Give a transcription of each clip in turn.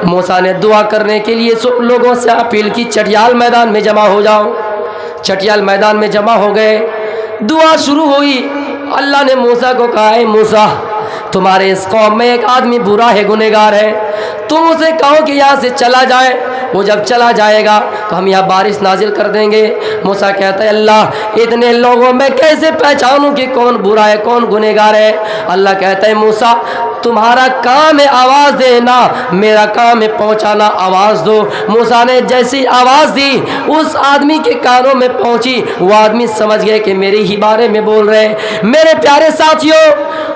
موسیٰ نے دعا کرنے کے لیے سب لوگوں سے اپیل کی، چٹیال میدان میں جمع ہو جاؤ۔ چٹیال میدان میں جمع ہو گئے، دعا شروع ہوئی۔ اللہ نے موسیٰ کو کہا، اے موسیٰ، تمہارے اس قوم میں ایک آدمی برا ہے، گنہگار ہے، تم اسے کہو کہ یہاں سے چلا جائے، وہ جب چلا جائے گا تو ہم یہاں بارش نازل کر دیں گے۔ موسیٰ کہتا ہے، اللہ اتنے لوگوں میں کیسے پہچانوں کہ کون برا ہے کون گنہگار ہے؟ اللہ کہتا ہے، موسیٰ تمہارا کام ہے آواز دینا، میرا کام ہے پہنچانا، آواز دو۔ موسیٰ نے جیسی آواز دی اس آدمی کے کانوں میں پہنچی، وہ آدمی سمجھ گئے کہ میرے ہی بارے میں بول رہے ہیں۔ میرے پیارے ساتھیوں،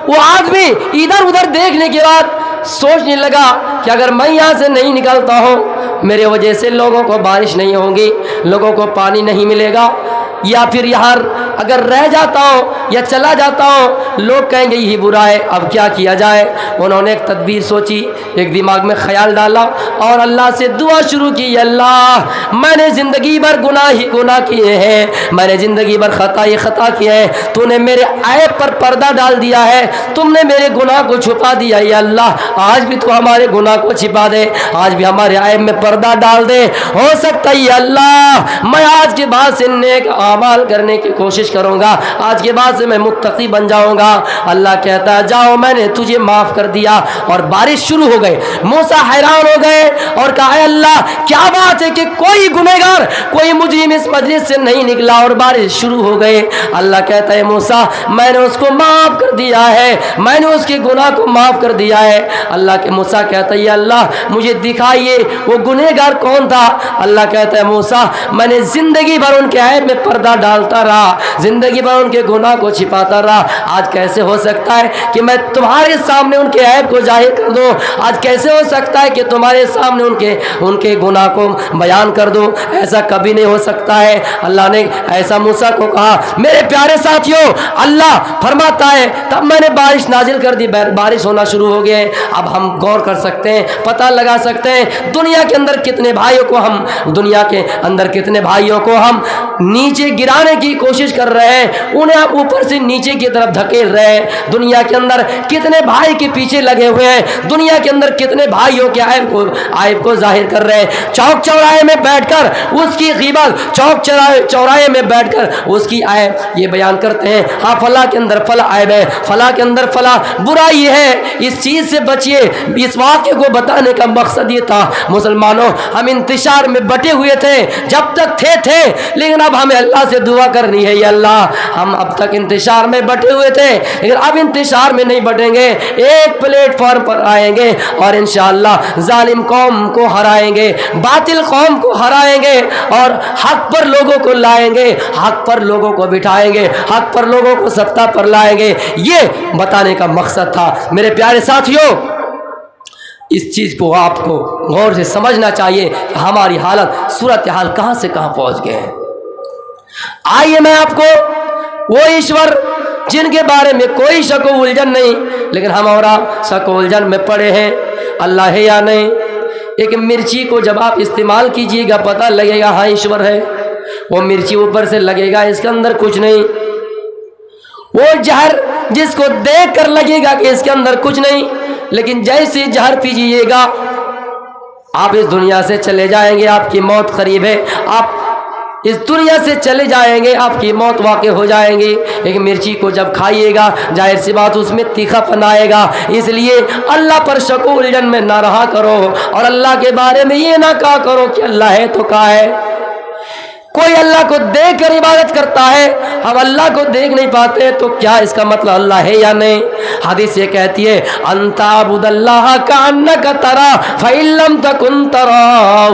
وہ آدمی ادھر ادھر دیکھنے کے بعد سوچنے لگا کہ اگر میں یہاں سے نہیں نکلتا ہوں، میرے وجہ سے لوگوں کو بارش نہیں ہوگی، لوگوں کو پانی نہیں ملے گا، یا پھر یہاں اگر رہ جاتا ہوں یا چلا جاتا ہوں لوگ کہیں گے یہی برا ہے، اب کیا کیا جائے؟ انہوں نے ایک تدبیر سوچی، ایک دماغ میں خیال ڈالا اور اللہ سے دعا شروع کی، اللہ میں نے زندگی بھر گناہ کیے ہیں، میں نے زندگی بھر خطا کیا ہے، تو نے میرے عیب پر پردہ ڈال دیا ہے، تم نے میرے گناہ کو چھپا دیا، یا اللہ آج بھی تو ہمارے گناہ کو چھپا دے، آج بھی ہمارے عیب میں پردہ ڈال دے، ہو سکتا ہے یا اللہ میں آج کے بعد سے نیک اعمال کرنے کی کوشش کروں گا، آج کے بعد سے میں متقی بن جاؤں گا۔ اللہ کہتا ہے، جاؤ میں نے تجھے معاف کر دیا، اور بارش شروع ہو گئے۔ موسیٰ حیران ہو گئے اور کہا، اے اللہ کیا بات ہے کہ کوئی گنہگار کوئی مجرم اس مجلس سے نہیں نکلا اور بارش شروع ہو گئے؟ اللہ کہتا ہے، موسیٰ میں نے اس کو معاف کر دیا ہے، میں نے اس کے گناہ کو معاف کر دیا ہے۔ اللہ کے موسیٰ کہتا ہے، یا اللہ مجھے دکھائیے وہ گنہگار کون تھا؟ اللہ کہتا ہے، موسیٰ میں نے زندگی بھر ان کے عیب میں پردہ ڈالتا رہا، زندگی بھر ان کے گناہ کو چھپاتا رہا، آج کیسے ہو سکتا ہے کہ میں تمہارے سامنے ان کے عیب کو ظاہر کر دوں؟ آج کیسے ہو سکتا ہے کہ تمہارے سامنے ان کے گناہ کو بیان کر دوں؟ ایسا کبھی نہیں ہو سکتا ہے۔ اللہ نے ایسا موسیٰ کو کہا۔ میرے پیارے ساتھیوں، اللہ فرماتا ہے تب میں نے بارش نازل کر دی، بارش ہونا شروع ہو گئے۔ اب ہم غور کر سکتے ہیں، پتہ لگا سکتے ہیں دنیا کے اندر کتنے بھائیوں کو ہم نیچے گرانے کی کوشش کر رہے ہیں، انہیں آپ اوپر سے نیچے کی طرف دھکیل رہے ہیں۔ دنیا کے اندر کتنے بھائی کے پیچھے لگے ہوئے ہیں، دنیا کے اندر کتنے بھائیوں کے عیب کو ظاہر کر رہے ہیں۔ چوک چوراہے میں بیٹھ کر اس کی غیبت، چوک چوراہے میں بیٹھ کر اس کی عیب یہ بیان کرتے ہیں، ہاں فلاں کے اندر فلاں عیب ہے، فلاں کے اندر فلاں برائی ہے، اس چیز سے بچیے۔ اس واقعے کو بتانے کا مقصد یہ تھا، مسلمانوں ہم انتشار میں بٹے ہوئے تھے، جب تک تھے، لیکن اب ہمیں اللہ سے دعا کرنی ہے، یا اللہ ہم اب تک انتشار میں بٹے ہوئے تھے لیکن اب انتشار میں نہیں بٹیں گے، ایک پلیٹ فارم پر آئیں گے اور انشاءاللہ ظالم قوم کو ہرائیں گے، باطل قوم کو ہرائیں گے اور حق پر لوگوں کو لائیں گے، حق پر لوگوں کو بٹھائیں گے، حق پر لوگوں کو سطح پر لائیں گے۔ یہ بتانے کا مقصد تھا۔ میرے پیارے ساتھیوں، اس چیز کو آپ کو غور سے سمجھنا چاہیے کہ ہماری حالت صورتحال کہاں سے کہاں پہنچ گئے ہیں۔ آئیے میں آپ کو وہ ایشور جن کے بارے میں کوئی شک و الجھن نہیں، لیکن ہم اور آپ شک و الجھن میں پڑے ہیں، اللہ ہے یا نہیں۔ ایک مرچی کو جب آپ استعمال کیجئے گا پتہ لگے گا ہاں ایشور ہے، وہ مرچی اوپر سے لگے گا اس کے اندر کچھ نہیں، وہ زہر جس کو دیکھ کر لگے گا کہ اس کے اندر کچھ نہیں، لیکن جیسے زہر پیجیے گا آپ اس دنیا سے چلے جائیں گے، آپ کی موت قریب ہے، آپ اس دنیا سے چلے جائیں گے، آپ کی موت واقع ہو جائیں گی۔ ایک مرچی کو جب کھائیے گا ظاہر سی بات اس میں تیکھا پن آئے گا، اس لیے اللہ پر شک و الجھن میں نہ رہا کرو، اور اللہ کے بارے میں یہ نہ کہا کرو کہ اللہ ہے تو کہا ہے۔ کوئی اللہ کو دیکھ کر عبادت کرتا ہے، ہم اللہ کو دیکھ نہیں پاتے تو کیا اس کا مطلب اللہ ہے یا نہیں؟ حدیث یہ کہتی ہے ان تعبد اللہ کأنک تراہ فإن لم تکن تراہ،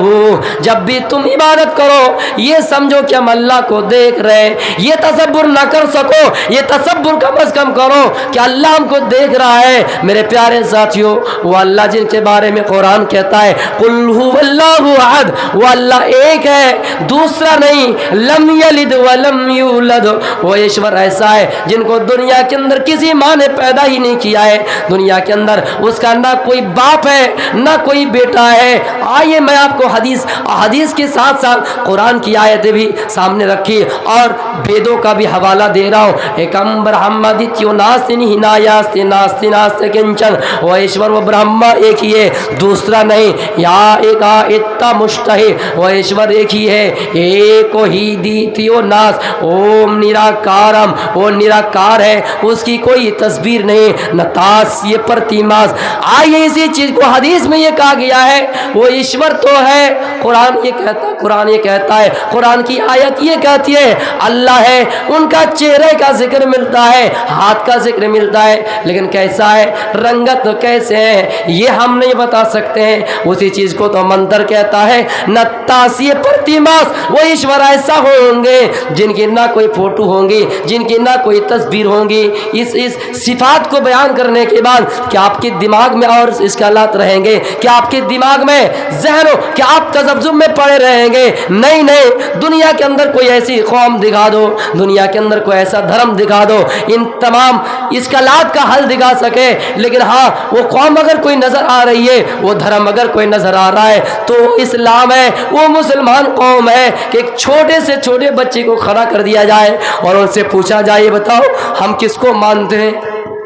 جب بھی تم عبادت کرو یہ سمجھو کہ ہم اللہ کو دیکھ رہے ہیں، یہ تصور نہ کر سکو، یہ تصور کم از کم کرو کہ اللہ ہم کو دیکھ رہا ہے۔ میرے پیارے ساتھیوں، وہ اللہ جن کے بارے میں قرآن کہتا ہے قل هو اللہ احد، وہ اللہ ایک ہے، دوسرا نہیں، نہیں لم یلد ولم یولد، وہ ایشور ایسا ہے جن کو دنیا کے اندر کسی ماں نے پیدا ہی نہیں کیا ہے، دنیا کے اندر اس کا نہ کوئی باپ ہے نہ کوئی بیٹا ہے۔ آئیے میں آپ کو حدیث کے ساتھ ساتھ قرآن کی آیتیں بھی سامنے رکھی اور ویدوں کا بھی حوالہ دے رہا ہوں۔ ایکم برہمادتیو ناستی ہنایاستی ناستی ناستے کنچن، وہ ایشور و برہما ایک ہی ہے، دوسرا نہیں۔ یا ایکا اتا مشتہی، وہ ایشور ایک ہی ہے، ایکو ہی دیتیو ناس، اوم نراکارم، وہ نراکار ہے، اس کی کوئی تصویر نہیں، نہ تاس یہ پرتیماس۔ آئیے اسی چیز کو حدیث میں یہ کہا گیا ہے وہ ایشور تو ہے، قرآن یہ کہتا ہے، قرآن کی آیت یہ کہتی ہے اللہ ہے، ان کا چہرے کا ذکر ملتا ہے، ہاتھ کا ذکر ملتا ہے، لیکن کیسا ہے، رنگت کیسے ہے یہ ہم نہیں بتا سکتے ہیں۔ اسی چیز کو تو منتر کہتا ہے، نہ تاسی پرتیماس، وہ ایشور ایسا ہوں گے جن کی نہ کوئی فوٹو ہوں گی، جن کی نہ کوئی تصویر ہوں گی۔ اس صفات کو بیان کرنے کے بعد کیا آپ کے دماغ میں اور اس کے حالات رہیں گے؟ کیا آپ کے دماغ میں ذہن ہو؟ کیا آپ تذبذب میں پڑے رہیں گے؟ نہیں نہیں، دنیا کے اندر کوئی ایسی قوم دکھا دو، دنیا کے اندر کوئی ایسا دھرم دکھا دو ان تمام اشکالات کا حل دکھا سکے، لیکن ہاں وہ قوم اگر کوئی نظر آ رہی ہے، وہ دھرم اگر کوئی نظر آ رہا ہے تو اسلام ہے، وہ مسلمان قوم ہے کہ ایک چھوٹے سے چھوٹے بچے کو کھڑا کر دیا جائے اور ان سے پوچھا جائے بتاؤ ہم کس کو مانتے ہیں؟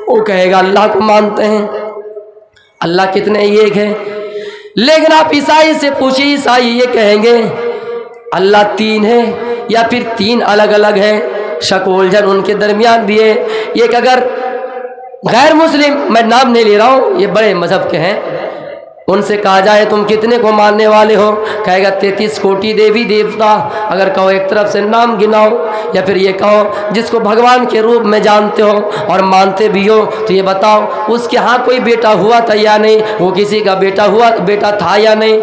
وہ کہے گا اللہ کو مانتے ہیں۔ اللہ کتنے ایک ہے؟ لیکن آپ عیسائی سے پوچھیں، عیسائی یہ کہیں گے اللہ تین ہے یا پھر تین الگ الگ ہے، شک و الجھن ان کے درمیان بھی ہے۔ ایک اگر غیر مسلم، میں نام نہیں لے رہا ہوں، یہ بڑے مذہب کے ہیں، ان سے کہا جائے تم کتنے کو ماننے والے ہو، کہے گا 33 کوٹی دیوی دیوتا۔ اگر کہو ایک طرف سے نام گناؤ یا پھر یہ کہو جس کو بھگوان کے روپ میں جانتے ہو اور مانتے بھی ہو تو یہ بتاؤ اس کے ہاں کوئی بیٹا ہوا تھا یا نہیں، وہ کسی کا بیٹا تھا یا نہیں۔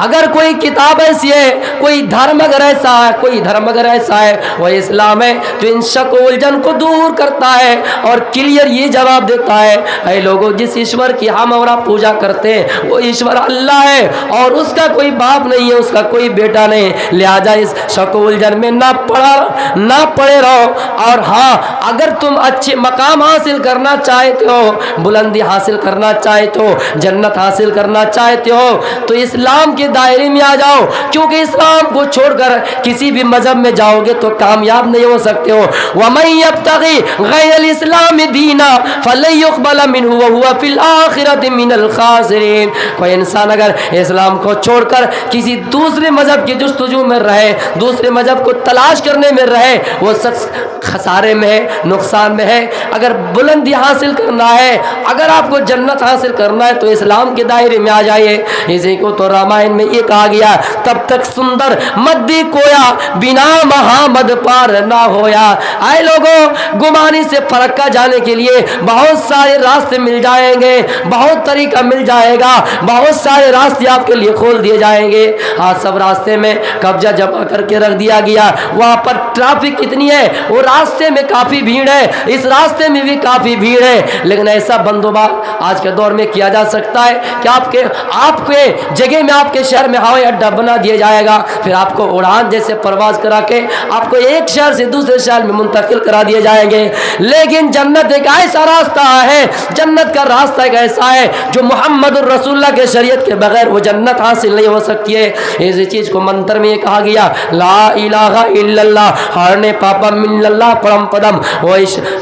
اگر کوئی کتاب ایسی ہے، کوئی دھرم اگر ایسا ہے وہ اسلام ہے تو ان شک و الجھن کو دور کرتا ہے اور کلیئر یہ جواب دیتا ہے اے لوگوں جس ایشور کی ہم اور آپ پوجا کرتے ہیں وہ ایشور اللہ ہے اور اس کا کوئی باپ نہیں ہے، اس کا کوئی بیٹا نہیں، لہذا اس شک و الجھن میں نہ پڑے رہو۔ اور ہاں اگر تم اچھے مقام حاصل کرنا چاہتے ہو، بلندی حاصل کرنا چاہتے ہو، جنت حاصل کرنا چاہتے ہو تو اسلام کے دائرے میں آ جاؤ، کیونکہ اسلام کو چھوڑ کر کسی بھی مذہب میں جاؤ گے تو کامیاب نہیں ہو سکتے ہو۔ وَمَن يَبْتَغِ غَيْرَ الْإِسْلَامِ دِينًا فَلَن يُقْبَلَ مِنْهُ وَهُوَ فِي الْآخِرَةِ مِنَ الْخَاسِرِينَ۔ کوئی انسان اگر اسلام کو چھوڑ کر کسی دوسرے مذہب کی جستجو میں رہے، دوسرے مذہب کو تلاش کرنے میں رہے، وہ شخص خسارے میں ہے، نقصان میں ہے۔ اگر بلندی حاصل کرنا ہے، اگر آپ کو جنت حاصل کرنا ہے تو اسلام کے دائرے میں آ جائیے۔ اسی کو تو رامائن میں یہ کہا گیا تب تک سندر مدی کویا بنا محمد پار نہ ہویا۔ اے لوگوں گمانی سے فرقہ جانے کے لیے بہت سارے راستے مل جائیں گے، بہت طریقہ مل جائے گا، بہت سارے راستے آپ کے لیے کھول دیے جائیں گے۔ آج سب راستے میں قبضہ جمع کر کے رکھ دیا گیا، وہاں پر ٹریفک اتنی ہے، وہ راستے میں کافی بھیڑ ہے، اس راستے میں بھی کافی بھیڑ ہے، لیکن ایسا بندوبست آج کے دور میں کیا جا سکتا ہے کہ آپ کے جگہ میں آپ کے شہر میں ہوائی اڈا بنا دیا جائے گا، پھر آپ کو اڑان جیسے پرواز کرا کے آپ کو ایک شہر سے دوسرے شہر میں منتقل کرا دیے جائیں گے۔ لیکن جنت ایک ایسا راستہ ہے، جنت کا راستہ ایک ایسا ہے جو محمد الرسول اللہ کے شریعت کے بغیر وہ جنت حاصل نہیں ہو سکتی ہے۔ اسی چیز کو منتر میں یہ کہا گیا لا الہ الا اللہ ہرنے پاپا من اللہ پرم پدم۔ وہ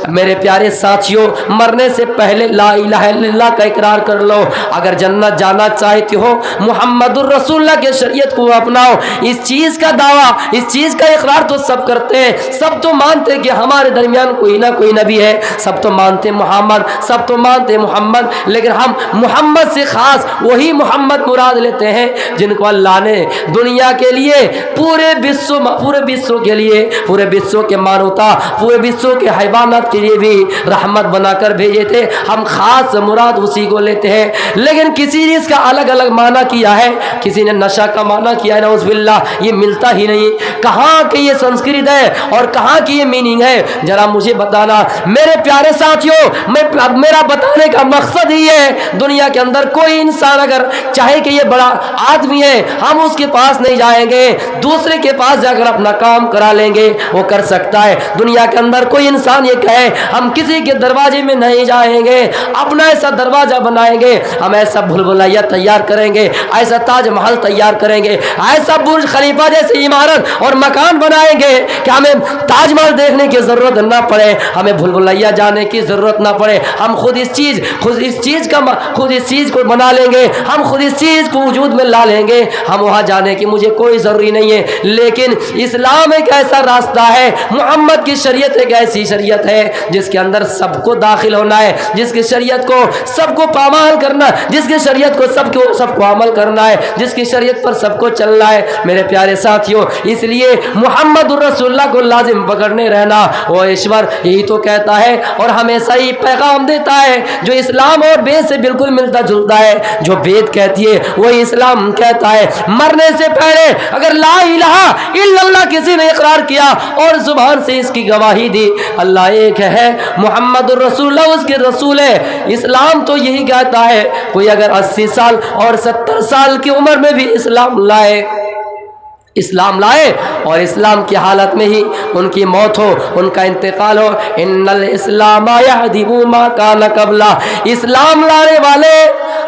میرے پیارے ساتھیوں مرنے سے پہلے لا الہ الا اللہ کا اقرار کر لو۔ اگر جنت جانا چاہتے ہو محمد الرسول اللہ کے شریعت کو اپناؤ۔ اس چیز کا دعویٰ، اس چیز کا اقرار تو سب کرتے ہیں، سب تو مانتے کہ ہمارے درمیان کوئی نہ کوئی نبی ہے، سب تو مانتے محمد، سب تو مانتے محمد، لیکن ہم محمد سے خاص وہی محمد مراد لیتے ہیں جن کو اللہ نے دنیا کے لیے پورے بسو کے لیے، پورے بسو کے مانوتا، پورے بسو کے حیوانات کے لیے بھی رحمت بنا کر بھیجے تھے۔ ہم خاص مراد اسی کو لیتے ہیں، لیکن کسی نے اس کا الگ الگ معنی کیا ہے، کسی نے نشہ کا معنی کیا ہے، نعوذ باللہ، یہ ملتا ہی نہیں۔ کہاں کہ یہ سنسکرت ہے اور کہاں کی یہ میننگ ہے، ذرا مجھے بتانا میرے پیارے ساتھیوں۔ میرا بتانے کا مقصد ہی ہے دنیا کے اندر کوئی انسان انسان اگر چاہے کہ یہ بڑا آدمی ہے ہم اس کے پاس نہیں جائیں گے, دوسرے کے پاس جا کر اپنا کام کرا لیں گے, وہ کر سکتا ہے. دنیا کے اندر کوئی انسان یہ کہے ہم کسی کے دروازے میں نہیں جائیں گے, اپنا ایسا دروازہ بنائیں گے, ہم ایسا بھول بھلیا تیار کریں گے, ایسا تاج محل تیار کریں گے, ایسا برج خلیفہ جیسی عمارت اور مکان بنائیں گے کہ ہمیں تاج محل دیکھنے کی ضرورت نہ پڑے, ہمیں بھول بھلیا جانے کی ضرورت نہ پڑے. ہم خود اس چیز کو بنا لیں گے, ہم خود اس چیز کو وجود میں لا لیں گے, ہم وہاں جانے کی مجھے کوئی ضروری نہیں ہے. لیکن اسلام ایک ایسا راستہ ہے, محمد کی شریعت ایک ایسی شریعت ہے جس کے اندر سب کو داخل ہونا ہے, جس کی شریعت کو سب کو پامال کرنا, جس کی شریعت کو سب کو عمل کرنا ہے, جس کی شریعت پر سب کو چلنا ہے. میرے پیارے ساتھیوں, اس لیے محمد الرسول اللہ کو لازم پکڑنے رہنا. وہ ایشور یہی تو کہتا ہے اور ہمیشہ ہی پیغام دیتا ہے جو اسلام اور وید سے بالکل ملتا جلتا ہے. جو وید کہتی ہے وہی اسلام کہتا ہے. مرنے سے پہلے اگر لا الہ الا اللہ کسی نے اقرار کیا اور زبان سے اس کی گواہی دی اللہ ایک ہے, محمد الرسول اللہ اس کے رسول ہے. اسلام تو یہی کہتا ہے کوئی اگر 80 سال اور 70 سال کی عمر میں بھی اسلام لائے اور اسلام کی حالت میں ہی ان کی موت ہو, ان کا انتقال ہو, ان الاسلام یہدم ما کان قبلہ, اسلام لانے والے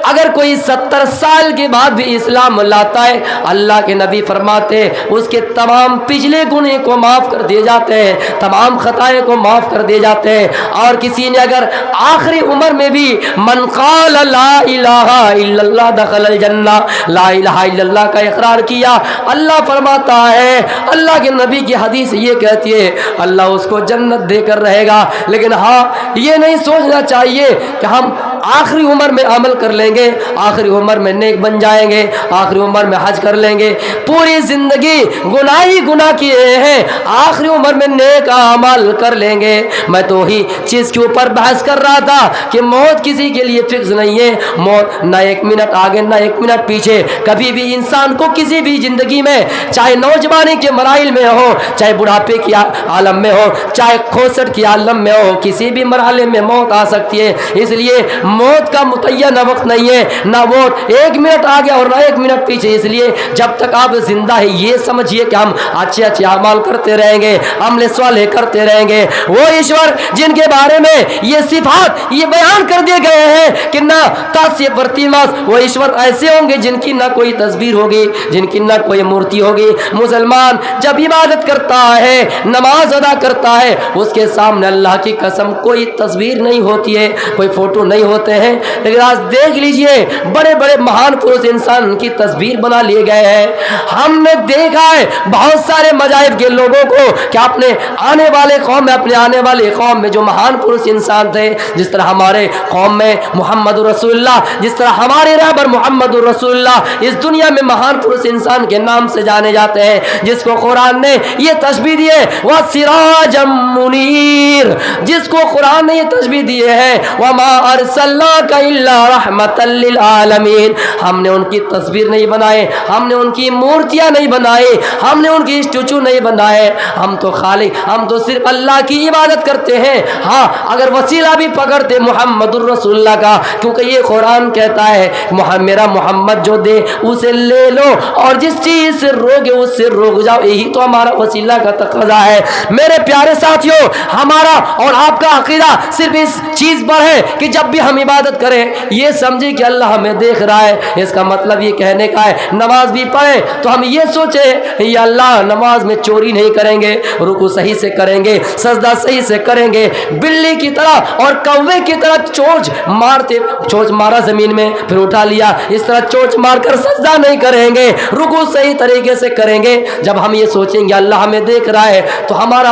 اگر کوئی 70 سال کے بعد بھی اسلام لاتا ہے اللہ کے نبی فرماتے اس کے تمام پچھلے گناہ کو معاف کر دیے جاتے ہیں, تمام خطائیں کو معاف کر دیے جاتے ہیں. اور کسی نے اگر آخری عمر میں بھی من قال لا الہ الا اللہ دخل الجنہ, لا الہ الا اللہ کا اقرار کیا, اللہ فرماتا ہے, اللہ کے نبی کی حدیث یہ کہتی ہے اللہ اس کو جنت دے کر رہے گا. لیکن ہاں یہ نہیں سوچنا چاہیے کہ ہم آخری عمر میں عمل کر لیں گے, آخری عمر میں نیک بن جائیں گے, آخری عمر میں حج کر لیں گے, پوری زندگی گناہ ہی گناہ کیے ہیں, آخری عمر میں نیک عمل کر لیں گے. میں تو ہی چیز کے اوپر بحث کر رہا تھا کہ موت کسی کے لیے فکس نہیں ہے, موت نہ ایک منٹ آگے نہ ایک منٹ پیچھے, کبھی بھی انسان کو کسی بھی زندگی میں چاہے نوجوانی کے مراحل میں ہو, چاہے بڑھاپے کی عالم میں ہو, چاہے کھوسٹ کی عالم میں ہو, کسی بھی مرحلے میں موت آ سکتی ہے. اس لیے موت کا متعینہ وقت نہیں ہے, نہ موت ایک منٹ آگے اور نہ ایک منٹ پیچھے. اس لیے جب تک آپ زندہ ہیں یہ سمجھیے کہ ہم اچھے اعمال کرتے رہیں گے, عمل صالح کرتے رہیں گے. وہ ایشور جن کے بارے میں یہ صفات یہ بیان کر دیے گئے ہیں کہ نہ تاسیہ پرتیماس, وہ ایشور ایسے ہوں گے جن کی نہ کوئی تصویر ہوگی, جن کی نہ کوئی مورتی ہوگی. مسلمان جب عبادت کرتا ہے, نماز ادا کرتا ہے, اس کے سامنے اللہ کی قسم کوئی تصویر نہیں ہوتی ہے, کوئی فوٹو نہیں ہوتے ہیں. لیکن آج دیکھ لیجئے بڑے بڑے مہان پروس انسان کی تصویر بنا لیے گئے ہیں. ہم نے دیکھا ہے بہت سارے مذاہب کے لوگوں کو کہ اپنے آنے والے قوم میں جو مہان پروس انسان تھے, جس طرح ہمارے قوم میں محمد رسول اللہ, جس طرح ہمارے رہبر محمد رسول اللہ اس دنیا میں مہان پروس انسان کے نام سے جانے جاتے ہیں, جس کو قرآن نے یہ تشبیہ دی ہے وَسِرَاجًا مُنِيرًا, جس کو قرآن نے یہ تشبیہ دی ہے وَمَا أَرْسَلْنَاكَ إِلَّا رَحْمَةً لِلْعَالَمِينَ. ہم نے ان کی تصویر نہیں بنائے, ہم نے ان کی مورتیاں نہیں بنائے, ہم نے ان کی اسٹیچو نہیں بنائے, ہم تو صرف اللہ کی عبادت کرتے ہیں. ہاں اگر وسیلہ بھی پکڑتے محمد الرسول اللہ کا, کیونکہ یہ قرآن کہتا ہے میرا محمد جو دے اسے لے لو اور جس چیز سے روگے اس سے روک جاؤ, یہی تو ہمارا وسیلہ کا تقاضا ہے. میرے پیارے ساتھیوں, ہمارا اور آپ کا عقیدہ صرف اس چیز پر ہے کہ جب بھی ہم عبادت کریں یہ سمجھے کہ اللہ ہمیں دیکھ رہا ہے. اس کا مطلب یہ کہنے کا ہے نماز بھی پڑھیں تو ہم یہ سوچیں یا اللہ نماز میں چوری نہیں کریں گے, رکوع صحیح سے کریں گے, سجدہ صحیح سے کریں گے, بلی کی طرح اور کوے کی طرح چونچ مارا زمین میں پھر اٹھا لیا, اس طرح چونچ مار کر سجدہ نہیں کریں گے, رکوع صحیح طریقے سے کریں گے. جب ہم یہ سوچیں گے اللہ ہمیں دیکھ رہا ہے تو ہمارا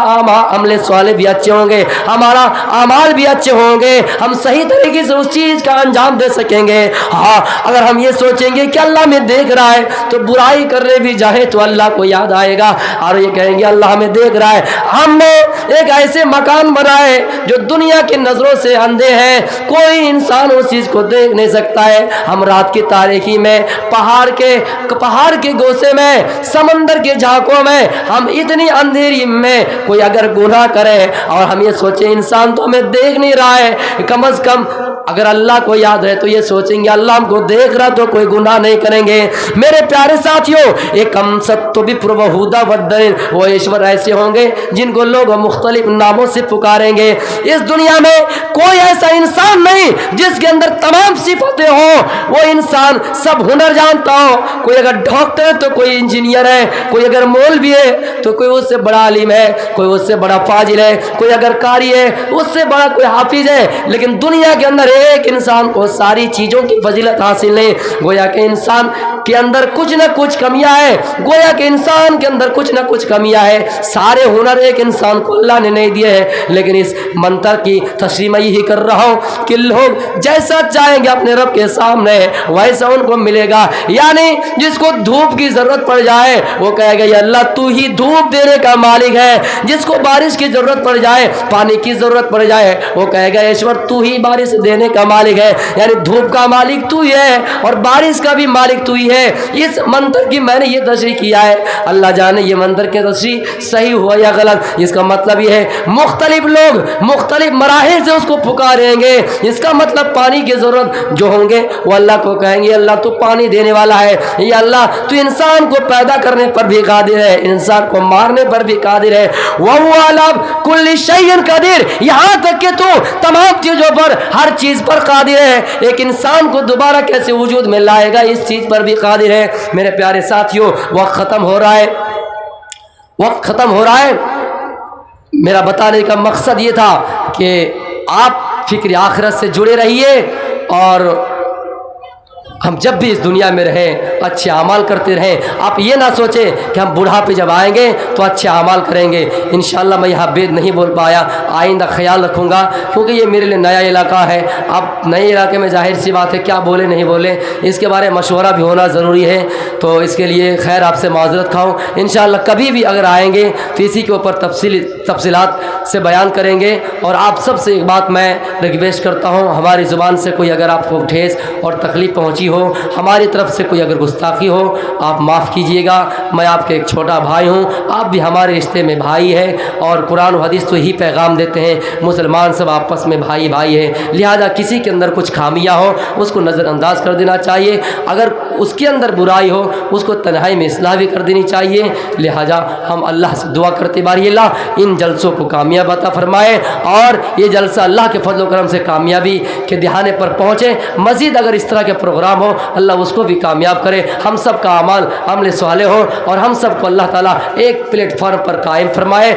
عمل صالح بھی اچھے ہوں گے, ہمارا اعمال بھی اچھے ہوں گے, ہم صحیح طریقے سے اس چیز کا انجام دے سکیں گے. ہاں اگر ہم یہ سوچیں گے کہ اللہ ہمیں دیکھ رہا ہے تو برائی کرنے بھی جائے تو اللہ کو یاد آئے گا اور یہ کہیں گے اللہ ہمیں دیکھ رہا ہے. ہم نے ایک ایسے مکان بنائے جو دنیا کی نظروں سے اندھے ہیں, کوئی انسان اس چیز کو دیکھ نہیں سکتا ہے. ہم رات کی تاریکی میں پہاڑ کے گوشے میں سمندر کے جھانکوں میں ہم اتنی اندھیری میں کوئی اگر گناہ کرے اور ہم یہ سوچیں انسان تو ہمیں دیکھ نہیں رہا ہے, کم از کم اگر اللہ کو یاد ہے تو یہ سوچیں گے اللہ ہم کو دیکھ رہا تو کوئی گناہ نہیں کریں گے۔ میرے پیارے ساتھیوں، ایک ہم ست تو بھی پروہودا ودن، وہ ایشور ایسے ہوں گے جن کو لوگ مختلف ناموں سے پکاریں گے۔ اس دنیا میں کوئی ایسا انسان نہیں جس کے اندر تمام صفتیں ہوں، وہ انسان سب ہنر جانتا ہو۔ کوئی اگر ڈاکٹر ہے تو کوئی انجینئر ہے، کوئی اگر مولوی ہے تو کوئی اس سے بڑا عالم ہے، کوئی اس سے بڑا فاضل ہے، کوئی اگر قاری ہے اس سے بڑا کوئی حافظ ہے، لیکن دنیا کے اندر ایک انسان کو ساری چیزوں کی فضیلت حاصل نہیں۔ گویا کہ انسان کے اندر کچھ نہ کچھ کمیاں ہے، گویا کہ انسان کے اندر کچھ نہ کچھ کمیاں ہے۔ سارے ہنر ایک انسان کو اللہ نے نہیں دیے ہیں، لیکن اس منتر کی تشریح میں یہی کر رہا ہوں کہ لوگ جیسا چاہیں گے اپنے رب کے سامنے ویسا ان کو ملے گا۔ یعنی جس کو دھوپ کی ضرورت پڑ جائے وہ کہے گا یا اللہ تو ہی دھوپ دینے کا مالک ہے، جس کو بارش کی ضرورت پڑ جائے، پانی کی ضرورت پڑ جائے، وہ کہے گا ایشور تو ہی بارش دینے کا مالک ہے۔ یعنی دھوپ کا مالک تو ہی ہے اور بارش کا بھی مالک تو ہی ہے۔ اس منتر کی میں نے یہ تشریح کیا ہے، اللہ جانے یہ منتر کی تشریح صحیح ہوا یا غلط۔ اس کا مطلب یہ ہے مختلف لوگ مختلف مراحل سے اس کو پکاریں گے۔ اس کا مطلب پانی کی ضرورت جو ہوں گے وہ اللہ کو کہیں گے اللہ تو پانی دینے والا ہے، یا اللہ تو انسان کو پیدا کرنے پر بھی قادر ہے، انسان کو مارنے پر بھی قادر ہے۔ وَهُوَ عَلَىٰ كُلِّ شَيْءٍ قَدِيرٌ، یہاں تک کہ تو تمام چیزوں پر ہر چیز پر قادر ہے۔ ایک انسان کو دوبارہ کیسے وجود میں لائے گا اس چیز پر بھی قادر ہے۔ میرے پیارے ساتھیوں، وقت ختم ہو رہا ہے، وقت ختم ہو رہا ہے۔ میرا بتانے کا مقصد یہ تھا کہ آپ فکر آخرت سے جڑے رہیے، اور ہم جب بھی اس دنیا میں رہیں اچھے اعمال کرتے رہیں۔ آپ یہ نہ سوچیں کہ ہم بڑھاپے جب آئیں گے تو اچھے اعمال کریں گے۔ انشاءاللہ میں یہاں بید نہیں بول پایا، آئندہ خیال رکھوں گا، کیونکہ یہ میرے لیے نیا علاقہ ہے۔ اب نئے علاقے میں ظاہر سی بات ہے کیا بولے نہیں بولے اس کے بارے میں مشورہ بھی ہونا ضروری ہے، تو اس کے لیے خیر آپ سے معذرت کھاؤں۔ انشاءاللہ کبھی بھی اگر آئیں گے تو اسی کے اوپر تفصیلات سے بیان کریں گے۔ اور آپ سب سے ایک بات میں ریکویسٹ کرتا ہوں، ہماری زبان سے کوئی اگر آپ کو ٹھیس اور تکلیف پہنچی ہو، ہماری طرف سے کوئی اگر گستاخی ہو، آپ معاف کیجئے گا۔ میں آپ کے ایک چھوٹا بھائی ہوں، آپ بھی ہمارے رشتے میں بھائی ہیں، اور قرآن و حدیث تو ہی پیغام دیتے ہیں مسلمان سب آپس میں بھائی بھائی ہیں۔ لہذا کسی کے اندر کچھ خامیاں ہو اس کو نظر انداز کر دینا چاہیے، اگر اس کے اندر برائی ہو اس کو تنہائی میں اصلاح بھی کر دینی چاہیے۔ لہذا ہم اللہ سے دعا کرتے باری اللہ ان جلسوں کو کامیاب عطا فرمائے، اور یہ جلسہ اللہ کے فضل و کرم سے کامیابی کے دہانے پر پہنچے۔ مزید اگر اس طرح کے پروگرام ہو اللہ اس کو بھی کامیاب کرے، ہم سب کا اعمال عمل صالح ہو، اور ہم سب کو اللہ تعالیٰ ایک پلیٹ فارم پر قائم فرمائے۔